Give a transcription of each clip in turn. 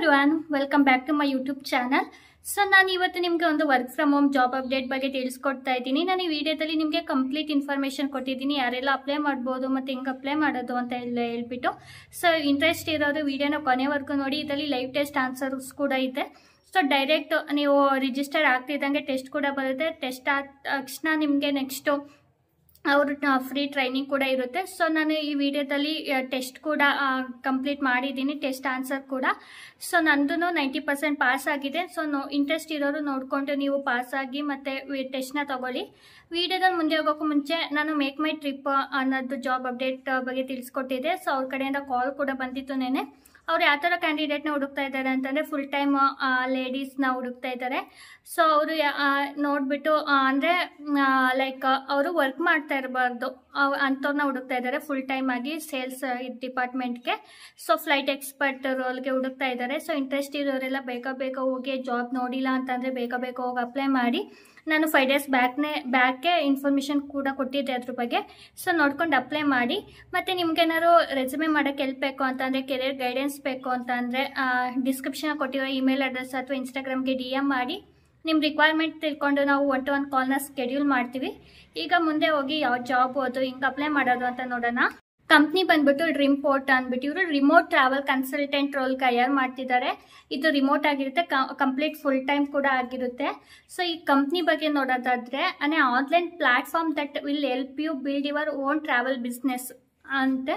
Everyone, welcome back to my YouTube channel. So ನಾನು ಇವತ್ತು ನಿಮಗೆ ಒಂದು work from home job update ಬಗ್ಗೆ ತಿಳಿಸ್ಕೊಡ್ತಾ ಇದ್ದೀನಿ. ನಾನು ಈ ವಿಡಿಯೋದಲ್ಲಿ ನಿಮಗೆ ಕಂಪ್ಲೀಟ್ ಇನ್ಫಾರ್ಮೇಷನ್ ಕೊಟ್ಟಿದ್ದೀನಿ, ಯಾರೆಲ್ಲ ಅಪ್ಲೈ ಮಾಡ್ಬೋದು ಮತ್ತು ಹೆಂಗೆ ಅಪ್ಲೈ ಮಾಡೋದು ಅಂತ ಹೇಳ್ಬಿಟ್ಟು. ಸೊ ಇಂಟ್ರೆಸ್ಟ್ ಇರೋದು ವಿಡಿಯೋನ ಕೊನೆವರೆಗೂ ನೋಡಿ. ಇದರಲ್ಲಿ ಲೈವ್ ಟೆಸ್ಟ್ ಆನ್ಸರ್ಸ್ ಕೂಡ ಇದೆ. ಸೊ ಡೈರೆಕ್ಟ್ ನೀವು ರಿಜಿಸ್ಟರ್ ಆಗ್ತಿದ್ದಂಗೆ ಟೆಸ್ಟ್ ಕೂಡ ಬರುತ್ತೆ. ಟೆಸ್ಟ್ ಆದ ತಕ್ಷಣ ನಿಮಗೆ ನೆಕ್ಸ್ಟು ಅವರು ಫ್ರೀ ಟ್ರೈನಿಂಗ್ ಕೂಡ ಇರುತ್ತೆ. ಸೊ ನಾನು ಈ ವಿಡಿಯೋದಲ್ಲಿ ಟೆಸ್ಟ್ ಕೂಡ ಕಂಪ್ಲೀಟ್ ಮಾಡಿದ್ದೀನಿ, ಟೆಸ್ಟ್ ಆನ್ಸರ್ ಕೂಡ. ಸೊ ನಂದು 90% ಪಾಸ್ ಆಗಿದೆ. ಸೊ ಇಂಟ್ರೆಸ್ಟ್ ಇರೋರು ನೋಡಿಕೊಂಡು ನೀವು ಪಾಸ್ ಆಗಿ ಮತ್ತು ಟೆಸ್ಟ್ನ ತಗೊಳ್ಳಿ. ವಿಡಿಯೋದಲ್ಲಿ ಮುಂದೆ ಹೋಗೋಕ್ಕೂ ಮುಂಚೆ ನಾನು ಮೇಕ್ ಮೈ ಟ್ರಿಪ್ ಅನ್ನೋದು ಜಾಬ್ ಅಪ್ಡೇಟ್ ಬಗ್ಗೆ ತಿಳಿಸ್ಕೊಟ್ಟಿದ್ದೆ. ಸೊ ಅವ್ರ ಕಡೆಯಿಂದ ಕಾಲ್ ಕೂಡ ಬಂದಿತ್ತು ನೆನೆ. ಅವ್ರು ಯಾವ ಥರ ಕ್ಯಾಂಡಿಡೇಟ್ನ ಹುಡುಕ್ತಾ ಇದ್ದಾರೆ ಅಂತಂದರೆ ಫುಲ್ ಟೈಮ್ ಲೇಡೀಸ್ನ ಹುಡುಕ್ತಾ ಇದ್ದಾರೆ. ಸೊ ಅವರು ನೋಡಿಬಿಟ್ಟು ಅಂದರೆ ಲೈಕ್ ಅವರು ವರ್ಕ್ ಮಾಡ್ತಾ ಇರಬಾರ್ದು ಅಂಥವ್ರನ್ನ ಹುಡುಕ್ತಾ ಇದ್ದಾರೆ ಫುಲ್ ಟೈಮ್ ಆಗಿ ಸೇಲ್ಸ್ ಡಿಪಾರ್ಟ್ಮೆಂಟ್ಗೆ. ಸೊ ಫ್ಲೈಟ್ ಎಕ್ಸ್ಪರ್ಟ್ ರೋಲ್ಗೆ ಹುಡುಕ್ತಾ ಇದ್ದಾರೆ. ಸೊ ಇಂಟ್ರೆಸ್ಟ್ ಇರೋರೆಲ್ಲ ಬೇಗ ಹೋಗಿ ಜಾಬ್ ನೋಡಿಲ್ಲ ಅಂತಂದರೆ ಬೇಗ ಹೋಗಿ ಅಪ್ಲೈ ಮಾಡಿ. ನಾನು 5 days ಬ್ಯಾಕೆ ಇನ್ಫಾರ್ಮೇಷನ್ ಕೂಡ ಕೊಟ್ಟಿದ್ದೆ ಅದ್ರ ಬಗ್ಗೆ. ಸೊ ನೋಡ್ಕೊಂಡು ಅಪ್ಲೈ ಮಾಡಿ. ಮತ್ತು ನಿಮ್ಗೇನಾದ್ರು ರೆಸ್ಯೂಮೆ ಮಾಡೋಕ್ಕೆ ಹೆಲ್ಪ್ ಬೇಕು ಅಂತಂದರೆ, ಕೆರಿಯರ್ ಗೈಡೆನ್ಸ್ ಬೇಕು ಅಂತಂದರೆ ಡಿಸ್ಕ್ರಿಪ್ಷನ್ ಕೊಟ್ಟಿರೋ ಇಮೇಲ್ ಅಡ್ರೆಸ್ ಅಥವಾ ಇನ್ಸ್ಟಾಗ್ರಾಮ್ಗೆ DM ಮಾಡಿ ನಿಮ್ಮ ರಿಕ್ವೈರ್ಮೆಂಟ್ ತಿಳ್ಕೊಂಡು ನಾವು 1-to-1 ಕಾಲ್ನ ಸ್ಕೆಡ್ಯೂಲ್ ಮಾಡ್ತೀವಿ. ಈಗ ಮುಂದೆ ಹೋಗಿ ಯಾವ ಜಾಬ್ ಅದು ಹಿಂಗೆ ಅಪ್ಲೈ ಮಾಡೋದು ಅಂತ ನೋಡೋಣ. ಕಂಪ್ನಿ ಬಂದ್ಬಿಟ್ಟು ಡ್ರೀಮ್ ಪೋರ್ಟ್ ಅಂದ್ಬಿಟ್ಟು ಇವರು ರಿಮೋಟ್ ಟ್ರಾವೆಲ್ ಕನ್ಸಲ್ಟೆಂಟ್ ರೋಲ್ಗೆ ಹೈಯರ್ ಮಾಡ್ತಿದ್ದಾರೆ. ಇದು ರಿಮೋಟ್ ಆಗಿರುತ್ತೆ, ಕಂಪ್ಲೀಟ್ ಫುಲ್ ಟೈಮ್ ಕೂಡ ಆಗಿರುತ್ತೆ. ಸೊ ಈ ಕಂಪ್ನಿ ಬಗ್ಗೆ ನೋಡೋದಾದ್ರೆ online platform that will help you build your own travel business ಅಂತೆ.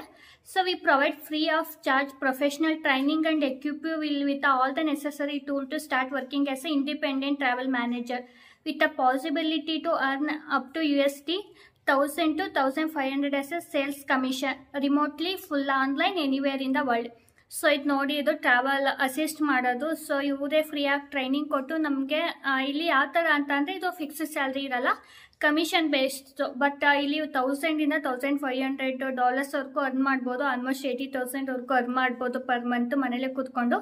So we provide free of charge professional training and equip you will with all the necessary tool to start working as a independent travel manager with a possibility to earn up to $1,000 to $1,500 as a sales commission remotely, full online, anywhere in the world. So ಇದು ನೋಡಿ, ಇದು travel assist ಮಾಡೋದು. So ಇವರೇ ಫ್ರೀಯಾಗಿ training ಕೊಟ್ಟು ನಮಗೆ ಇಲ್ಲಿ ಯಾವ ಥರ ಅಂತಂದರೆ ಇದು ಫಿಕ್ಸ್ಡ್ ಸ್ಯಾಲ್ರಿ ಇರಲ್ಲ, ಕಮಿಷನ್ ಬೇಸ್ಡ್. ಬಟ್ ಇಲ್ಲಿ $1,000 to $1,500 ಅರ್ನ್ ಮಾಡ್ಬೋದು. ಆಲ್ಮೋಸ್ಟ್ $80,000 ಅರ್ನ್ ಮಾಡ್ಬೋದು ಪರ್ ಮಂತ್ ಮನೇಲೆ ಕೂತ್ಕೊಂಡು.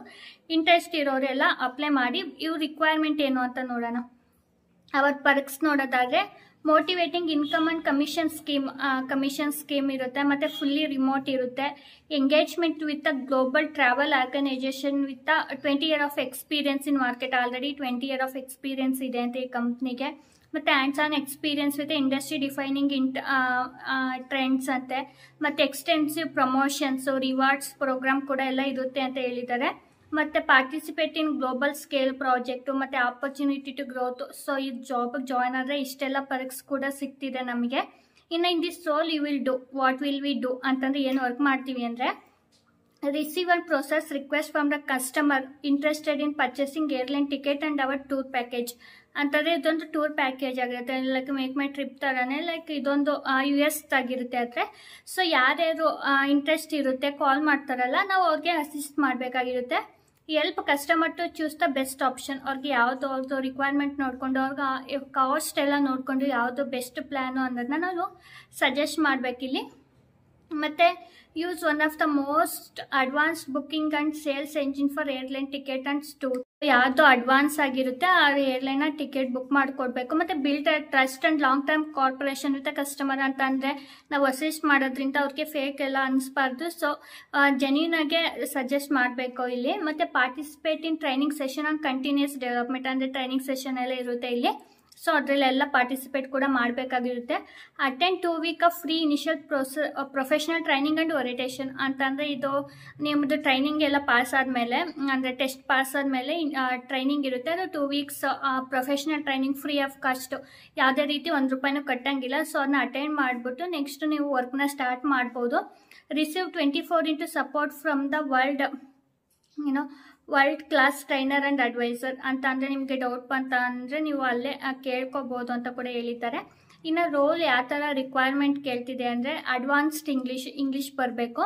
ಇಂಟ್ರೆಸ್ಟ್ ಇರೋರೆಲ್ಲ ಅಪ್ಲೈ ಮಾಡಿ. ಇವ್ರ ರಿಕ್ವೈರ್ಮೆಂಟ್ ಏನು ಅಂತ ನೋಡೋಣ. ಅವರ್ ಪರ್ಕ್ಸ್ ನೋಡೋದಾದರೆ motivating income and commission scheme ಇರುತ್ತೆ, ಮತ್ತು ಫುಲ್ಲಿ ರಿಮೋಟ್ ಇರುತ್ತೆ. Engagement with a global travel organisation with 20 years of experience in market. Already 20 years of experience ಇದೆ ಅಂತ ಈ ಕಂಪ್ನಿಗೆ. ಮತ್ತು hands on experience with industry defining trends ಅಂತೆ. ಮತ್ತು ಎಕ್ಸ್ಟೆನ್ಸಿವ್ ಪ್ರಮೋಷನ್ಸು, ರಿವಾರ್ಡ್ಸ್ ಪ್ರೋಗ್ರಾಮ್ ಕೂಡ ಎಲ್ಲ ಇರುತ್ತೆ ಅಂತ ಹೇಳಿದ್ದಾರೆ. ಮತ್ತು participate in global scale project ಮತ್ತು ಆಪರ್ಚುನಿಟಿ ಟು ಗ್ರೋತ್. ಸೊ ಈ ಜಾಬಿಗೆ ಜಾಯ್ನ್ ಆದರೆ ಇಷ್ಟೆಲ್ಲ ಪರ್ಕ್ಸ್ ಕೂಡ ಸಿಗ್ತಿದೆ ನಮಗೆ. ಇನ್ನು in this role you will do what will we do ಅಂತಂದರೆ ಏನು ವರ್ಕ್ ಮಾಡ್ತೀವಿ ಅಂದರೆ, receive and process request from the customer interested in purchasing airline ticket and our tour package ಅಂತಂದರೆ ಇದೊಂದು ಟೂರ್ ಪ್ಯಾಕೇಜ್ ಆಗಿರುತ್ತೆ. ಲೈಕ್ ಮೇಕ್ ಮೈ ಟ್ರಿಪ್ ಥರನೇ, like ಇದೊಂದು US ಆಗಿರುತ್ತೆ ಆದರೆ. ಸೊ ಯಾರ್ಯಾರು ಇಂಟ್ರೆಸ್ಟ್ ಇರುತ್ತೆ ಕಾಲ್ ಮಾಡ್ತಾರಲ್ಲ, ನಾವು ಅವ್ರಿಗೆ ಅಸಿಸ್ಟ್ ಮಾಡಬೇಕಾಗಿರುತ್ತೆ. Help customer to choose the best option. ಅವ್ರಿಗೆ ಯಾವುದು ಅವ್ರದ್ದು ರಿಕ್ವೈರ್ಮೆಂಟ್ ನೋಡಿಕೊಂಡು, ಅವ್ರಿಗೆ ಕಾಸ್ಟ್ ಎಲ್ಲ ನೋಡಿಕೊಂಡು ಯಾವುದು ಬೆಸ್ಟ್ ಪ್ಲ್ಯಾನು ಅನ್ನೋದನ್ನ ನಾವು ಸಜೆಸ್ಟ್ ಮಾಡಬೇಕಿಲ್ಲಿ. ಮತ್ತು use one of the most advanced booking and sales engine for airline ticket and tour. ಯಾವುದು ಅಡ್ವಾನ್ಸ್ ಆಗಿರುತ್ತೆ ಆ ಏರ್ಲೈನ್ನ ಟಿಕೆಟ್ ಬುಕ್ ಮಾಡಿಕೊಡ್ಬೇಕು. ಮತ್ತು build trust and long term corporation with customer ಅಂತ ಅಂದರೆ ನಾವು ಅಸಿಸ್ಟ್ ಮಾಡೋದ್ರಿಂದ ಅವ್ರಿಗೆ ಫೇಕ್ ಎಲ್ಲ ಅನಿಸ್ಬಾರ್ದು. ಸೊ ಜೆನ್ಯೂನಾಗೆ ಸಜೆಸ್ಟ್ ಮಾಡಬೇಕು ಇಲ್ಲಿ. ಮತ್ತು participate in training session on continuous development ಅಂದರೆ ಟ್ರೈನಿಂಗ್ ಸೆಷನ್ ಎಲ್ಲ ಇರುತ್ತೆ ಇಲ್ಲಿ. ಸೊ ಅದರಲ್ಲೆಲ್ಲ ಪಾರ್ಟಿಸಿಪೇಟ್ ಕೂಡ ಮಾಡಬೇಕಾಗಿರುತ್ತೆ. Attend 2 weeks of free initial professional training and orientation ಅಂತಂದರೆ ಇದು ನಿಮ್ಮದು ಟ್ರೈನಿಂಗ್ ಎಲ್ಲ ಪಾಸ್ ಆದಮೇಲೆ, ಅಂದರೆ ಟೆಸ್ಟ್ ಪಾಸ್ ಆದಮೇಲೆ ಟ್ರೈನಿಂಗ್ ಇರುತ್ತೆ. ಅದು 2 weeks professional training free of cost, ಯಾವುದೇ ರೀತಿ $1 ಕಟ್ಟಂಗಿಲ್ಲ. ಸೊ ಅದನ್ನ ಅಟೆಂಡ್ ಮಾಡಿಬಿಟ್ಟು ನೆಕ್ಸ್ಟ್ ನೀವು ವರ್ಕ್ನ ಸ್ಟಾರ್ಟ್ ಮಾಡ್ಬೋದು. Receive 24x support from the world class trainer and advisor ಅಂತ ಅಂದರೆ ನಿಮಗೆ ಡೌಟ್ ಅಂತ ಅಂದರೆ ನೀವು ಅಲ್ಲೇ ಕೇಳ್ಕೊಬೋದು ಅಂತ ಕೂಡ ಹೇಳಿದ್ದಾರೆ. ಇನ್ನು ರೋಲ್ ಯಾವ ಥರ ರಿಕ್ವೈರ್ಮೆಂಟ್ ಕೇಳ್ತಿದೆ ಅಂದರೆ ಅಡ್ವಾನ್ಸ್ಡ್ ಇಂಗ್ಲೀಷ್ ಬರಬೇಕು.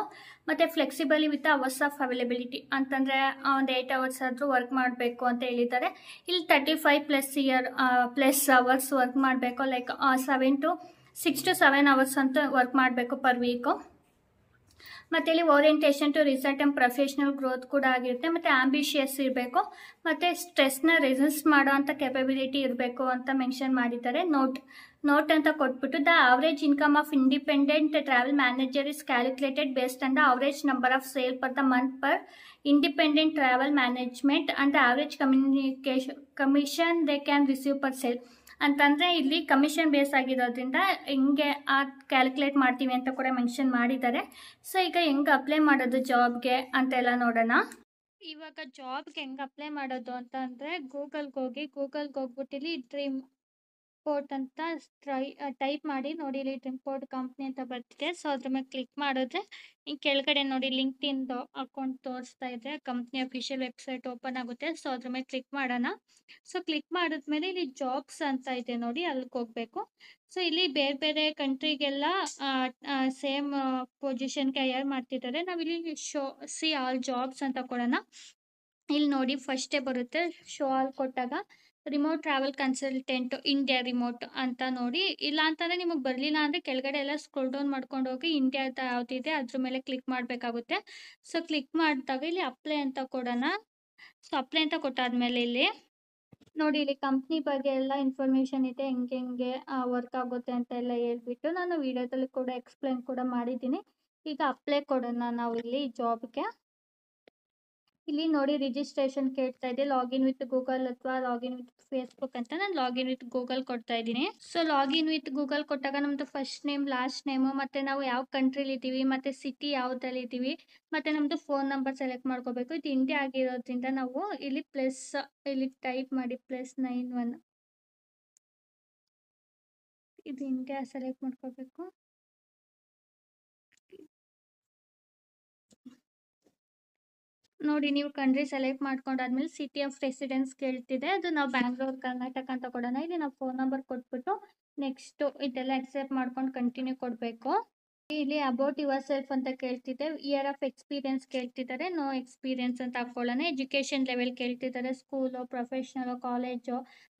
ಮತ್ತು ಫ್ಲೆಕ್ಸಿಬಲಿ ವಿತ್ ಅವರ್ಸ್ ಆಫ್ ಅವೈಲಬಿಲಿಟಿ ಅಂತಂದರೆ ಒಂದು 8 hours ಆದರೂ ವರ್ಕ್ ಮಾಡಬೇಕು ಅಂತ ಹೇಳಿದ್ದಾರೆ. ಇಲ್ಲಿ 35+ hours ವರ್ಕ್ ಮಾಡಬೇಕು. ಲೈಕ್ 6 to 7 hours ಅಂತ ವರ್ಕ್ ಮಾಡಬೇಕು ಪರ್ ವೀಕು. ಮತ್ತು ಇಲ್ಲಿ orientation to result and professional growth ಕೂಡ ಆಗಿರುತ್ತೆ. ಮತ್ತು ಆಂಬಿಷಿಯಸ್ ಇರಬೇಕು, ಮತ್ತು ಸ್ಟ್ರೆಸ್ನ ರೆಸಿಸ್ಟ್ ಮಾಡೋ ಅಂಥ ಕೆಪಬಿಲಿಟಿ ಇರಬೇಕು ಅಂತ ಮೆನ್ಷನ್ ಮಾಡಿದ್ದಾರೆ. ನೋಟ್ ಅಂತ ಕೊಟ್ಬಿಟ್ಟು the average income of independent travel manager is calculated based on the average number of sale per the month per independent travel management and the average commission they can receive per sale ಅಂತಂದರೆ ಇಲ್ಲಿ commission base ಆಗಿರೋದ್ರಿಂದ ಹೆಂಗೆ calculate ಮಾಡ್ತೀವಿ ಅಂತ ಕೂಡ mention ಮಾಡಿದ್ದಾರೆ. So ಈಗ ಹೆಂಗೆ ಅಪ್ಲೈ ಮಾಡೋದು ಜಾಬ್ಗೆ ಅಂತೆಲ್ಲ ನೋಡೋಣ. ಇವಾಗ ಜಾಬ್ಗೆ ಹೆಂಗೆ ಅಪ್ಲೈ ಮಾಡೋದು ಅಂತ ಅಂದರೆ ಗೂಗಲ್ಗೆ ಹೋಗ್ಬಿಟ್ಟು ಇಲ್ಲಿ ಡ್ರೀಮ್ ಪೋರ್ಟ್ ಅಂತ ಟೈಪ್ ಮಾಡಿ ನೋಡಿ. ಇಲ್ಲಿ ಡ್ರೀಮ್ ಪೋರ್ಟ್ ಕಂಪ್ನಿ ಅಂತ ಬರ್ತಿದೆ. ಸೊ ಅದ್ರ ಮೇಲೆ ಕ್ಲಿಕ್ ಮಾಡಿದ್ರೆ ಈ ಕೆಳಗಡೆ ನೋಡಿ ಲಿಂಕ್ಡ್ಇನ್ದು ಅಕೌಂಟ್ ತೋರಿಸ್ತಾ ಇದೆ. ಕಂಪ್ನಿ ಅಫಿಷಿಯಲ್ ವೆಬ್ಸೈಟ್ ಓಪನ್ ಆಗುತ್ತೆ. ಸೊ ಅದ್ರ ಮೇಲೆ ಕ್ಲಿಕ್ ಮಾಡೋಣ. ಸೊ ಕ್ಲಿಕ್ ಮಾಡಿದ್ಮೇಲೆ ಇಲ್ಲಿ ಜಾಬ್ಸ್ ಅಂತ ಇದೆ ನೋಡಿ, ಅಲ್ಲಿಗೆ ಹೋಗಬೇಕು. ಸೊ ಇಲ್ಲಿ ಬೇರೆ ಬೇರೆ ಕಂಟ್ರಿಗೆಲ್ಲ ಸೇಮ್ ಪೊಸಿಷನ್ಗೆ ಹೈಯರ್ ಮಾಡ್ತಿದ್ದಾರೆ. ನಾವಿಲ್ಲಿ ಸಿ ಆಲ್ ಜಾಬ್ಸ್ ಅಂತ ಕೊಡೋಣ. ಇಲ್ಲಿ ನೋಡಿ ಫಸ್ಟೇ ಬರುತ್ತೆ ಶೋ ಆಲ್ ಕೊಟ್ಟಾಗ remote travel consultant India remote ಅಂತ ನೋಡಿ. ಇಲ್ಲ ಅಂತಂದರೆ ನಿಮಗೆ ಬರಲಿಲ್ಲ ಅಂದರೆ ಕೆಳಗಡೆ ಎಲ್ಲ ಸ್ಕ್ರೋಲ್ ಡೌನ್ ಮಾಡ್ಕೊಂಡು ಹೋಗಿ ಇಂಡಿಯಾ ಅಂತ ಯಾವುದಿದೆ ಅದ್ರ ಮೇಲೆ ಕ್ಲಿಕ್ ಮಾಡಬೇಕಾಗುತ್ತೆ. ಸೊ ಕ್ಲಿಕ್ ಮಾಡಿದಾಗ ಇಲ್ಲಿ ಅಪ್ಲೈ ಅಂತ ಕೊಡೋಣ. ಸೊ ಅಪ್ಲೈ ಅಂತ ಕೊಟ್ಟಾದ್ಮೇಲೆ ಇಲ್ಲಿ ನೋಡಿ ಇಲ್ಲಿ ಕಂಪ್ನಿ ಬಗ್ಗೆ ಎಲ್ಲ ಇನ್ಫಾರ್ಮೇಷನ್ ಇದೆ, ಹೆಂಗೆ ವರ್ಕ್ ಆಗುತ್ತೆ ಅಂತ ಎಲ್ಲ ಹೇಳ್ಬಿಟ್ಟು ನಾನು ವಿಡಿಯೋದಲ್ಲಿ ಕೂಡ ಎಕ್ಸ್ಪ್ಲೈನ್ ಕೂಡ ಮಾಡಿದ್ದೀನಿ. ಈಗ ಅಪ್ಲೈ ಕೊಡೋಣ ನಾವು ಇಲ್ಲಿ ಜಾಬ್ಗೆ. ಇಲ್ಲಿ ನೋಡಿ ರಿಜಿಸ್ಟ್ರೇಷನ್ ಕೇಳ್ತಾ ಇದೆ, ಲಾಗಿನ್ ವಿತ್ ಗೂಗಲ್ ಅಥವಾ ಲಾಗಿನ್ ವಿತ್ ಫೇಸ್ಬುಕ್ ಅಂತ. ನಾನು ಲಾಗಿನ್ ವಿತ್ ಗೂಗಲ್ ಕೊಡ್ತಾ ಇದ್ದೀನಿ. ಸೊ ಲಾಗಿನ್ ವಿತ್ ಗೂಗಲ್ ಕೊಟ್ಟಾಗ ನಮ್ಮದು ಫಸ್ಟ್ ನೇಮ್, ಲಾಸ್ಟ್ ನೇಮು, ಮತ್ತು ನಾವು ಯಾವ ಕಂಟ್ರಿಲಿ ಇದ್ದೀವಿ, ಮತ್ತು ಸಿಟಿ ಯಾವುದಲ್ಲಿ ಇದ್ದೀವಿ, ಮತ್ತು ನಮ್ಮದು ಫೋನ್ ನಂಬರ್ ಸೆಲೆಕ್ಟ್ ಮಾಡ್ಕೋಬೇಕು. ಇದು ಇಂಡಿಯಾ ಆಗಿರೋದ್ರಿಂದ ನಾವು ಇಲ್ಲಿ ಪ್ಲಸ್ ಇಲ್ಲಿ ಟೈಪ್ ಮಾಡಿ +91 ಇದು ಇಂಡಿಯಾ ಸೆಲೆಕ್ಟ್ ಮಾಡ್ಕೋಬೇಕು. ನೋಡಿ ನೀವು ಕಂಟ್ರಿ ಸೆಲೆಕ್ಟ್ ಮಾಡ್ಕೊಂಡಾದ್ಮೇಲೆ ಸಿಟಿ ಆಫ್ ರೆಸಿಡೆನ್ಸ್ ಕೇಳ್ತಿದೆ. ಅದು ನಾವು ಬ್ಯಾಂಗ್ಳೂರ್ ಕರ್ನಾಟಕ ಅಂತ ಕೊಡೋಣ. ಇಲ್ಲಿ ನಾವು ಫೋನ್ ನಂಬರ್ ಕೊಟ್ಬಿಟ್ಟು ನೆಕ್ಸ್ಟು ಇದೆಲ್ಲ ಅಕ್ಸೆಪ್ಟ್ ಮಾಡ್ಕೊಂಡು ಕಂಟಿನ್ಯೂ ಕೊಡಬೇಕು. ಇಲ್ಲಿ ಅಬೌಟ್ ಯುವರ್ ಸೆಲ್ಫ್ ಅಂತ ಕೇಳ್ತಿದೆ. ಇಯರ್ ಆಫ್ ಎಕ್ಸ್ಪೀರಿಯನ್ಸ್ ಕೇಳ್ತಿದ್ದಾರೆ, ನೋ ಎಕ್ಸ್ಪೀರಿಯನ್ಸ್ ಅಂತ ಹಾಕ್ಕೊಳ್ಳೋಣ. ಎಜುಕೇಷನ್ ಲೆವೆಲ್ ಕೇಳ್ತಿದ್ದಾರೆ, ಸ್ಕೂಲು, ಪ್ರೊಫೆಷ್ನಲು, ಕಾಲೇಜು,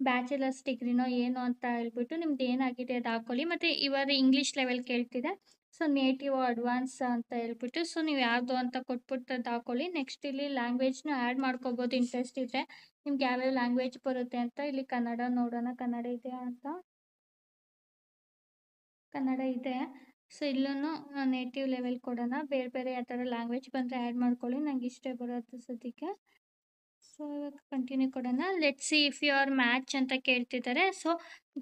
ಬ್ಯಾಚುಲರ್ಸ್ ಡಿಗ್ರಿನೋ ಏನು ಅಂತ ಹೇಳ್ಬಿಟ್ಟು ನಿಮ್ದು ಏನಾಗಿದೆ ಅದು ಹಾಕ್ಕೊಳ್ಳಿ. ಮತ್ತು ಇವಾಗ ಇಂಗ್ಲೀಷ್ ಲೆವೆಲ್ ಕೇಳ್ತಿದೆ. ಸೊ ನೇಟಿವ್ ಅಡ್ವಾನ್ಸ್ ಅಂತ ಹೇಳ್ಬಿಟ್ಟು ಸೊ ನೀವು ಯಾವುದು ಅಂತ ಕೊಟ್ಬಿಟ್ಟು ಅದು ಹಾಕ್ಕೊಳ್ಳಿ. ನೆಕ್ಸ್ಟ್ ಇಲ್ಲಿ ಲ್ಯಾಂಗ್ವೇಜ್ನ ಆ್ಯಡ್ ಮಾಡ್ಕೋಬೋದು ಇಂಟ್ರೆಸ್ಟ್ ಇದ್ದರೆ. ನಿಮ್ಗೆ ಯಾವ್ಯಾವ ಲ್ಯಾಂಗ್ವೇಜ್ ಬರುತ್ತೆ ಅಂತ. ಇಲ್ಲಿ ಕನ್ನಡ ನೋಡೋಣ, ಕನ್ನಡ ಇದೆ ಅಂತ. ಕನ್ನಡ ಇದೆ. ಸೊ ಇಲ್ಲೂ ನೇಟಿವ್ ಲೆವೆಲ್ ಕೊಡೋಣ. ಬೇರೆ ಬೇರೆ ಯಾವ ಥರ ಲ್ಯಾಂಗ್ವೇಜ್ ಬಂದರೆ ಆ್ಯಡ್ ಮಾಡ್ಕೊಳ್ಳಿ, ನಂಗೆ ಇಷ್ಟೇ ಬರೋದು ಸದ್ಯಕ್ಕೆ. ಸೊ ಇವಾಗ ಕಂಟಿನ್ಯೂ ಕೊಡೋಣ. Let see if you are match ಅಂತ ಕೇಳ್ತಿದ್ದಾರೆ. ಸೊ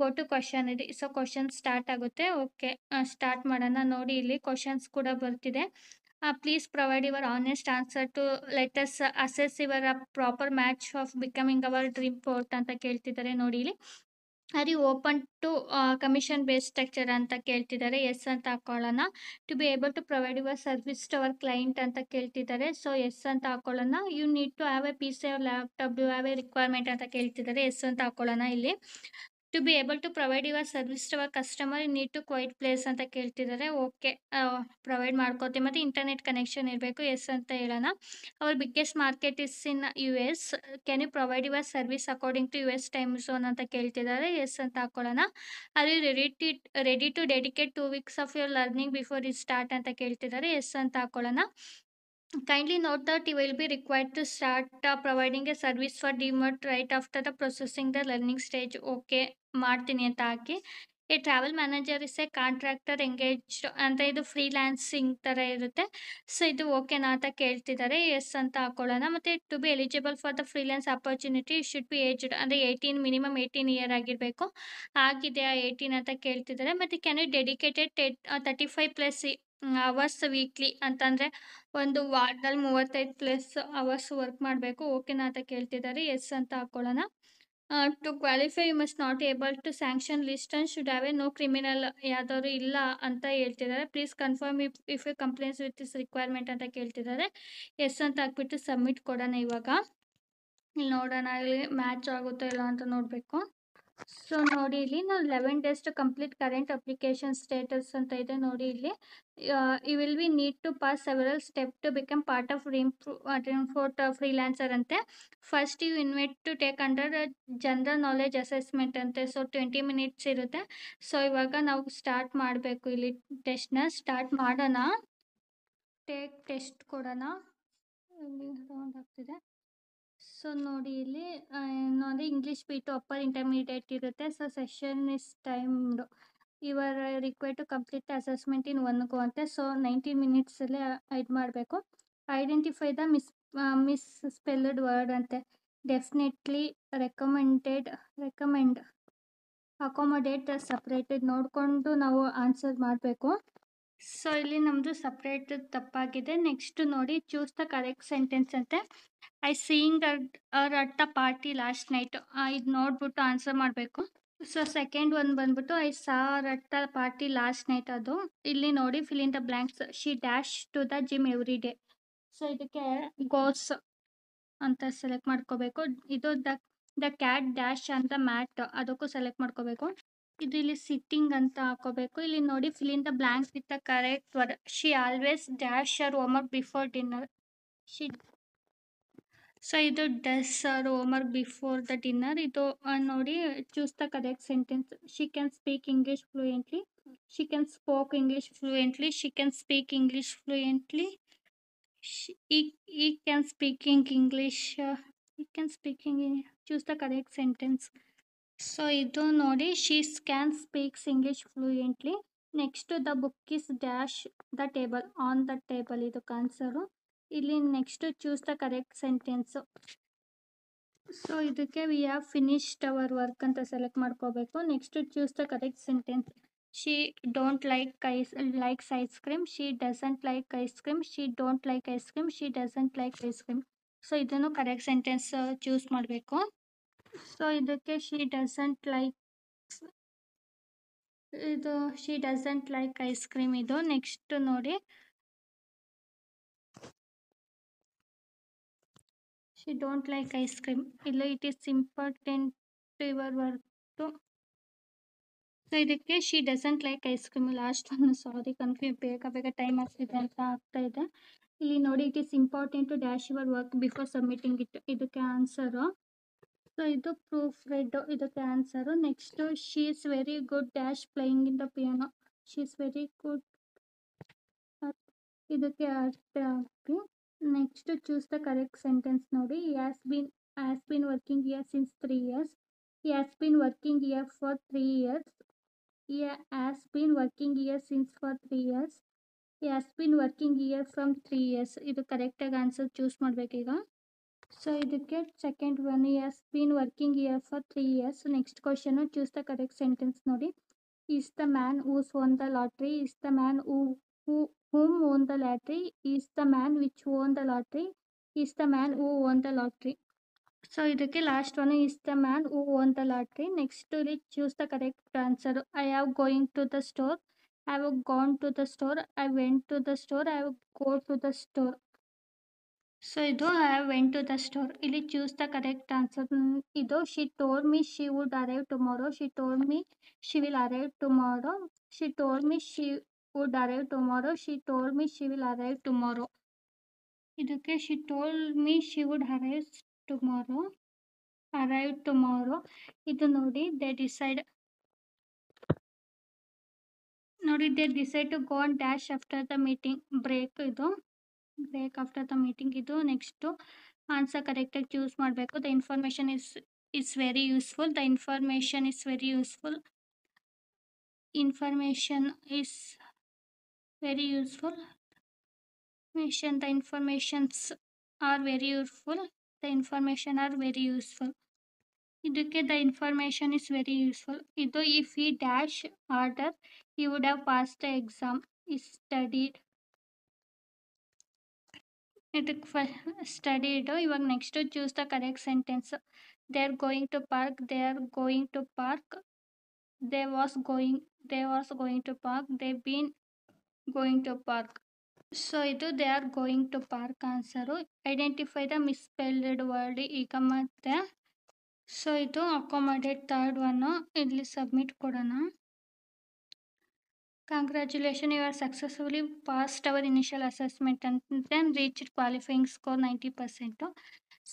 ಗೋ ಟು ಕ್ವಶನ್ ಇದೆ. ಸೊ ಕ್ವಶನ್ ಸ್ಟಾರ್ಟ್ ಆಗುತ್ತೆ. ಓಕೆ ಸ್ಟಾರ್ಟ್ ಮಾಡೋಣ. ನೋಡಿ ಇಲ್ಲಿ ಕ್ವಶನ್ಸ್ ಕೂಡ ಬರ್ತಿದೆ. Please provide your honest answer to let us assess your proper match of becoming our dream port ಅಂತ ಕೇಳ್ತಿದ್ದಾರೆ. ನೋಡಿ ಇಲ್ಲಿ are you open to commission based structure ಅಂತ ಕೇಳ್ತಿದ್ದಾರೆ. ಎಸ್ ಅಂತ ಹಾಕೊಳ್ಳೋಣ. To be able to provide your service to hour client ಅಂತ ಕೇಳ್ತಿದ್ದಾರೆ. ಸೊ ಎಸ್ ಅಂತ ಹಾಕೊಳ್ಳೋಣ. You need to have a PC or laptop, you have a requirement ಅಂತ ಕೇಳ್ತಿದ್ದಾರೆ. ಎಸ್ ಅಂತ ಹಾಕೊಳ್ಳೋಣ. ಇಲ್ಲಿ to be able to provide your service to our customer you need to quiet place ಅಂತ ಕೇಳ್ತಿದ್ದಾರೆ. ಓಕೆ ಪ್ರೊವೈಡ್ ಮಾಡ್ಕೋತೀವಿ. ಮತ್ತು ಇಂಟರ್ನೆಟ್ ಕನೆಕ್ಷನ್ ಇರಬೇಕು. ಎಸ್ ಅಂತ ಹೇಳೋಣ. Our biggest market is in US. Can you provide your service according to US time zone ಅಂತ ಕೇಳ್ತಿದ್ದಾರೆ. Yes ಅಂತ ಹಾಕೊಳ್ಳೋಣ. Are you ready to dedicate 2 weeks of your learning before you start ಅಂತ ಕೇಳ್ತಿದ್ದಾರೆ. Yes ಅಂತ ಹಾಕೊಳ್ಳೋಣ. Kindly note that you will be required to start providing a service for DMAT right after the processing the learning stage. Okay ಮಾಡ್ತೀನಿ ಅಂತ ಹಾಕಿ. A travel manager is a contractor engaged ಅಂತ ಇದು freelancing ಥರ ಇರುತ್ತೆ. So ಇದು ಓಕೆನಾ ಅಂತ ಕೇಳ್ತಿದ್ದಾರೆ. ಎಸ್ ಅಂತ ಹಾಕೊಳ್ಳೋಣ. ಮತ್ತು to be eligible for the freelance opportunity should be aged ಅಂದರೆ 18 ಮಿನಿಮಮ್ 18 ಇಯರ್ ಆಗಿರಬೇಕು. ಆಗಿದೆಯಾ 18 ಅಂತ ಕೇಳ್ತಿದ್ದಾರೆ. ಮತ್ತು can you dedicated 35+ hours weekly ಅಂತಂದರೆ ಒಂದು ವಾರದಲ್ಲಿ 35+ ಅವರ್ಸ್ ವರ್ಕ್ ಮಾಡಬೇಕು. ಓಕೆನಾ ಅಂತ ಕೇಳ್ತಿದ್ದಾರೆ. ಎಸ್ ಅಂತ ಹಾಕ್ಕೊಳ್ಳೋಣ. To qualify you must not able to sanction list and should have a no criminal ಯಾವ್ದಾದ್ರು ಇಲ್ಲ ಅಂತ ಹೇಳ್ತಿದ್ದಾರೆ. Please confirm if you complaints with this requirement ಅಂತ ಕೇಳ್ತಿದ್ದಾರೆ. ಎಸ್ ಅಂತ ಹಾಕ್ಬಿಟ್ಟು ಸಬ್ಮಿಟ್ ಕೊಡೋಣ. ಇವಾಗ ಇಲ್ಲಿ ನೋಡೋಣ ಇಲ್ಲಿ ಮ್ಯಾಚ್ ಆಗುತ್ತೋ ಇಲ್ಲ ಅಂತ ನೋಡಬೇಕು. ಸೊ ನೋಡಿ ಇಲ್ಲಿ ನಾವು 11 days to complete current application status ಅಂತ ಇದೆ. ನೋಡಿ ಇಲ್ಲಿ you will be need to pass several step to become part of Dreamport freelancer ಅಂತೆ. First you invite to take under general knowledge assessment ಅಂತೆ. ಸೊ 20 minutes ಇರುತ್ತೆ. So ಇವಾಗ ನಾವು start ಮಾಡಬೇಕು. ಇಲ್ಲಿ ಟೆಸ್ಟ್ನ ಸ್ಟಾರ್ಟ್ ಮಾಡೋಣ. ಟೇಕ್ ಟೆಸ್ಟ್ ಕೊಡೋಣ. ಇಲ್ಲಿ ರೌಂಡ್ ಆಗ್ತಿದೆ. ಸೊ ನೋಡಿ ಇಲ್ಲಿ ನೋಡಿ ಇಂಗ್ಲೀಷ್ ಬಿಟ್ಟು ಅಪ್ಪರ್ ಇಂಟರ್ಮೀಡಿಯೇಟ್ ಇರುತ್ತೆ. So session is timed ever required to complete assessment in 1 go ಅಂತೆ. ಸೊ 90 ಮಿನಿಟ್ಸಲ್ಲಿ ಇದು ಮಾಡಬೇಕು. Identify the misspelled word ಅಂತೆ. ಡೆಫಿನೆಟ್ಲಿ ರೆಕಮೆಂಡ್ ಅಕೊಮೊಡೇಟ್ ಸಪ್ರೇಟೆಡ್ ನೋಡಿಕೊಂಡು ನಾವು ಆನ್ಸರ್ ಮಾಡಬೇಕು. ಸೊ ಇಲ್ಲಿ ನಮ್ಮದು ಸಪ್ರೇಟ್ ತಪ್ಪಾಗಿದೆ. ನೆಕ್ಸ್ಟ್ ನೋಡಿ ಚೂಸ್ ದ ಕರೆಕ್ಟ್ ಸೆಂಟೆನ್ಸ್ ಅಂತೆ. I seeing at the party last night. ಇದು ನೋಡ್ಬಿಟ್ಟು ಆನ್ಸರ್ ಮಾಡಬೇಕು. ಸೊ ಸೆಕೆಂಡ್ ಒನ್ ಬಂದ್ಬಿಟ್ಟು I saw at the party last night. ಅದು ಇಲ್ಲಿ ನೋಡಿ fill in the blanks. She dash to the gym every day. So ಇದಕ್ಕೆ goes ಅಂತ select ಮಾಡ್ಕೋಬೇಕು. ಇದು ದ ಕ್ಯಾಟ್ ಡ್ಯಾಶ್ ಅಂತ ಮ್ಯಾಟ್, ಅದಕ್ಕೂ ಸೆಲೆಕ್ಟ್ ಮಾಡ್ಕೋಬೇಕು. ಇದು ಇಲ್ಲಿ ಸಿಟ್ಟಿಂಗ್ ಅಂತ ಹಾಕೋಬೇಕು. ಇಲ್ಲಿ ನೋಡಿ fill in the blanks with the correct word. She always dash her homework before dinner. So ಇದು does her homework before the dinner. ಇದು ನೋಡಿ choose the correct sentence. She can speak English fluently. She can spoke English fluently. She can speak English fluently. He can speaking English. He can speaking. Choose the correct sentence. So ಇದು ನೋಡಿ she can speaks English fluently. Next the book is dash the table on the table. ಇದಕ್ಕೆ answer. ಇಲ್ಲಿ next choose the correct sentence. So ಇದಕ್ಕೆ we have finished our work ಅಂತ select ಮಾಡ್ಕೋಬೇಕು. Next choose the correct sentence. She don't likes ice cream. She doesn't like ice cream. She don't like ice cream. She doesn't like ice cream. So ಇದನ್ನು correct sentence choose ಮಾಡಬೇಕು. So ಇದಕ್ಕೆ she doesn't like ice cream. ಇದು next ನೋಡಿ she don't like ice cream. ಇಲ್ಲ it is important your work. So ಇದಕ್ಕೆ she doesn't like ice cream. Last one sorry confuse, ಬೇಗ time ಆಗ್ತಿದೆ ಅಂತ ಆಗ್ತಾ ಇದೆ. ಇಲ್ಲಿ ನೋಡಿ it is important to dash your work before submitting it. ಇದಕ್ಕೆ ಆನ್ಸರು. ಸೊ ಇದು ಪ್ರೂಫ್ ರೆಡ್. ಇದಕ್ಕೆ answer. Next she is very good dash playing in the piano. She is very good. ಇದಕ್ಕೆ ಅರ್ಥ ಆಗಿ next choose the correct sentence ನೋಡಿ. Has been working here since 3 years. He has been working here for 3 years. He has been working here since for 3 years. He has been working here from 3 years. ಇದು ಕರೆಕ್ಟಾಗಿ answer choose ಮಾಡಬೇಕೀಗ. So ಇದಕ್ಕೆ second one he has been working here for 3 years. Next question choose the correct sentence ನೋಡಿ. Is the man whose won the lottery. Is the man whom won the lottery. Is the man which won the lottery. Is the man who won the lottery. So ಇದಕ್ಕೆ last one is the man who won the lottery. Next ಇಲ್ಲಿ choose the correct answer. I have going to the store. I have gone to the store. I went to the store. I have go to the store. So ಇದು I have went to the store. ಇಲ್ಲಿ choose the correct answer. ಇದು she told me she would arrive tomorrow. She told me she will arrive tomorrow. She told me she would arrive tomorrow. She told me she will arrive tomorrow. ಇದಕ್ಕೆ she told me she would arrive tomorrow. ಇದು ನೋಡಿ they decide to go on dash after the meeting. Break after the meeting. ಇದು next answer ಕರೆಕ್ಟಾಗಿ choose ಮಾಡಬೇಕು. The information is very useful. The information is very useful. Information is very useful. The informations are very useful. The information are very useful. ಇದಕ್ಕೆ the information is very useful. ಇದು if he dash order he would have passed the exam. He studied. ಇದಕ್ಕೆ studied. ಇವಾಗ next choose the correct sentence. They are going to park. They are going to park. They was going to park. They been going to park. So ಇದು they are going to park answer. Identify the misspelled word. ಈಗ ಮತ್ತೆ so ಇದು accommodate third one. ಇಲ್ಲಿ submit ಕೊಡೋಣ. Congratulation, you are successfully passed our initial assessment ಅಂತ then reached qualifying score 90%.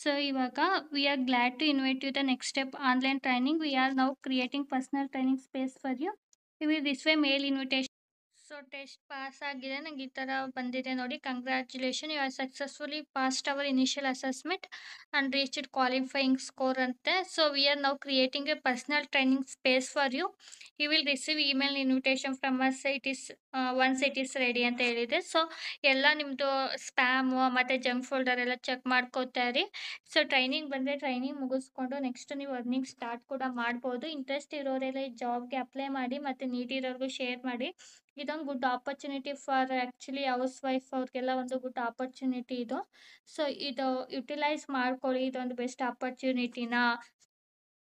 So ಇವಾಗ we are glad to invite you the next step online training. We are now creating personal training space for you. You will receive a mail invitation. So so test pass ಆಗಿದೆ ನಂಗೆ ಈ ಥರ ಬಂದಿದೆ ನೋಡಿ, congratulation you are successfully passed our initial assessment and reached qualifying score ಅಂತೆ. So we are now creating a personal training space for you. You will receive email invitation from us it is once it is ready ಅಂತ ಹೇಳಿದೆ. So ಎಲ್ಲ ನಿಮ್ಮದು ಸ್ಪ್ಯಾಮು ಮತ್ತು junk folder ಎಲ್ಲ check ಮಾಡ್ಕೋತಾ ಇರಿ. So training ಬಂದರೆ ಟ್ರೈನಿಂಗ್ ಮುಗಿಸ್ಕೊಂಡು ನೆಕ್ಸ್ಟ್ ನೀವು ಅರ್ನಿಂಗ್ ಸ್ಟಾರ್ಟ್ ಕೂಡ ಮಾಡ್ಬೋದು. ಇಂಟ್ರೆಸ್ಟ್ ಇರೋರೆಲ್ಲ ಈ ಜಾಬ್ಗೆ ಅಪ್ಲೈ ಮಾಡಿ ಮತ್ತು ನೀಡಿರೋರ್ಗೂ ಶೇರ್ ಮಾಡಿ. ಇದೊಂದು good opportunity for actually house wife ಅವ್ರಿಗೆಲ್ಲ ಒಂದು ಗುಡ್ ಆಪರ್ಚುನಿಟಿ ಇದು. ಸೊ ಇದು ಯುಟಿಲೈಸ್ ಮಾಡ್ಕೊಳ್ಳಿ, ಇದೊಂದು ಬೆಸ್ಟ್ ಆಪರ್ಚುನಿಟಿನ.